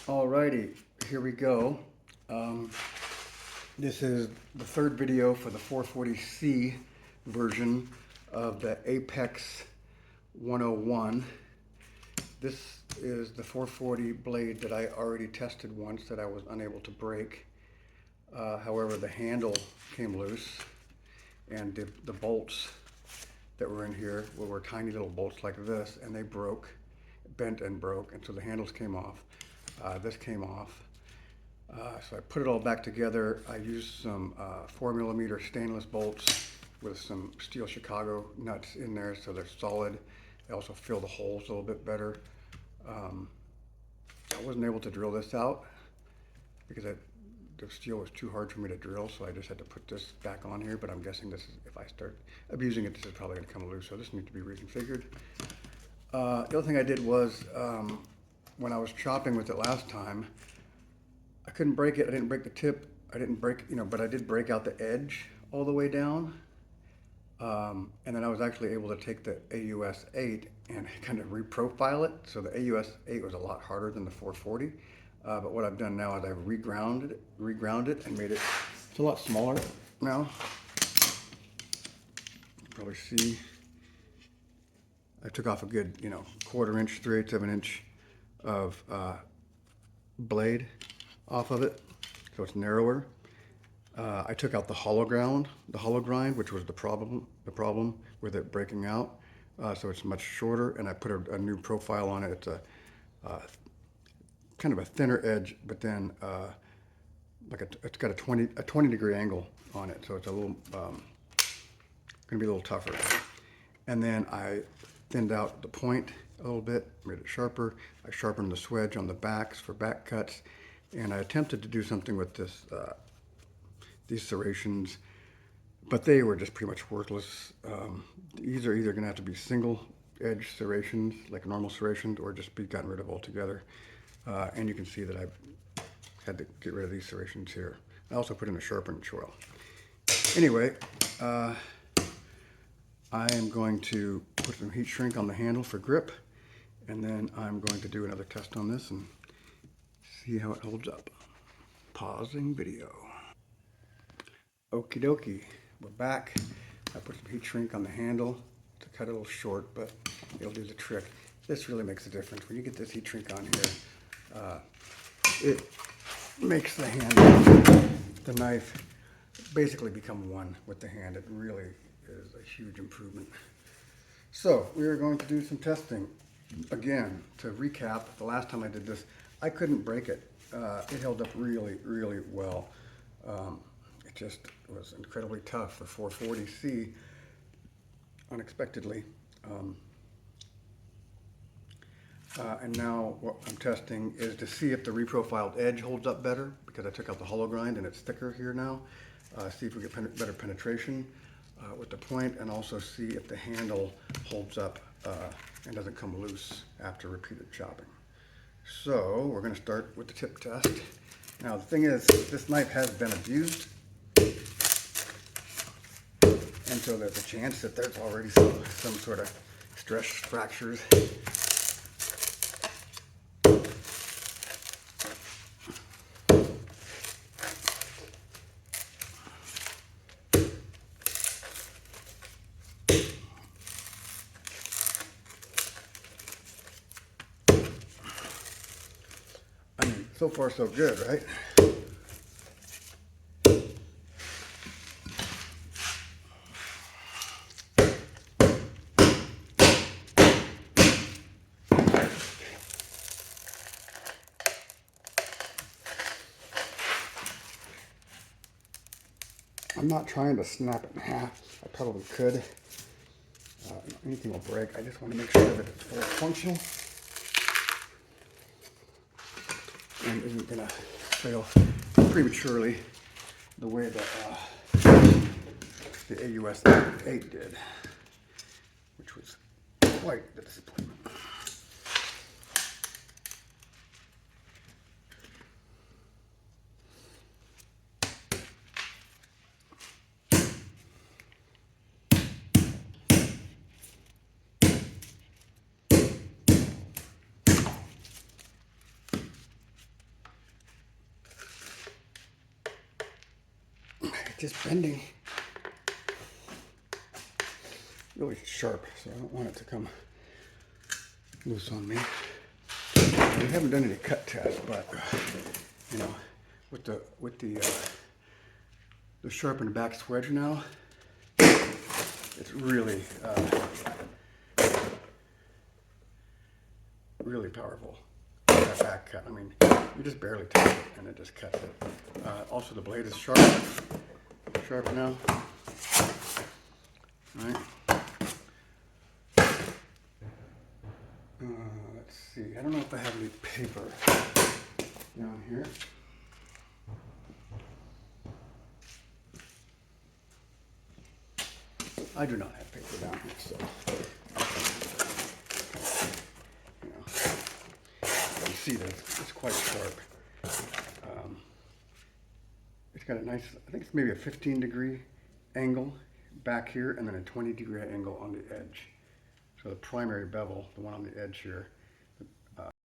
Alrighty, here we go. This is the third video for the 440C version of the APX 101. This is the 440 blade that I already tested once that I was unable to break. However, the handle came loose and the bolts that were in here were tiny little bolts like this, and they broke, bent and broke, and so the handles came off. This came off. So I put it all back together. I used some 4mm stainless bolts with some steel Chicago nuts in there so they're solid. They also fill the holes a little bit better. I wasn't able to drill this out because the steel was too hard for me to drill, so I just had to put this back on here, but I'm guessing this is, if I start abusing it, this is probably going to come loose, so this needs to be reconfigured. The other thing I did was, when I was chopping with it last time, I couldn't break it. I didn't break the tip. I didn't break, but I did break out the edge all the way down. And then I was actually able to take the AUS-8 and kind of reprofile it. So the AUS-8 was a lot harder than the 440. But what I've done now is I've reground it and made it, it's a lot smaller now. You can probably see I took off a good, 1/4 inch, 3/8 of an inch of blade off of it, so it's narrower. I took out the hollow grind, which was the problem with it breaking out. So it's much shorter, and I put a new profile on it. It's a kind of a thinner edge, but then it's got a 20 degree angle on it, so it's a little gonna be a little tougher. And then I thinned out the point a little bit, made it sharper. I sharpened the swedge on the backs for back cuts, and I attempted to do something with this, these serrations, but they were just pretty much worthless. These are either gonna have to be single edge serrations, like normal serrations, or just be gotten rid of altogether. And you can see that I had to get rid of these serrations here. I also put in a sharpened choil. Anyway, I am going to put some heat shrink on the handle for grip, and then I'm going to do another test on this and see how it holds up. Pausing video. Okie dokie, we're back. I put some heat shrink on the handle to cut it a little short, but it'll do the trick. This really makes a difference. When you get this heat shrink on here, it makes the handle, the knife, basically become one with the hand. It really is a huge improvement. So we are going to do some testing. Again, to recap, the last time I did this, I couldn't break it. It held up really, really well. It just was incredibly tough for 440C, unexpectedly. And now what I'm testing is to see if the reprofiled edge holds up better, because I took out the hollow grind and it's thicker here now. See if we get better penetration with the point, and also see if the handle holds up and doesn't come loose after repeated chopping. So we're going to start with the tip test. Now the thing is, this knife has been abused, and so there's a chance that there's already some sort of stress fractures. So far, so good, right? I'm not trying to snap it in half. I probably could. Anything will break. I just want to make sure that it's fully functional and isn't going to fail prematurely the way that the AUS-8 did, which was quite a disappointment. just bending. Really sharp, so I don't want it to come loose on me. We haven't done any cut tests, but you know, with the sharpened back swedge now, it's really really powerful. That back cut. I mean, you just barely touch it and it just cuts it. Also, the blade is sharp now. All right. Let's see. I don't know if I have any paper down here. I do not have paper down here, so you know, you can see that it's quite sharp. It's got a nice, I think it's maybe a 15-degree angle back here, and then a 20-degree angle on the edge. So the primary bevel, the one on the edge here,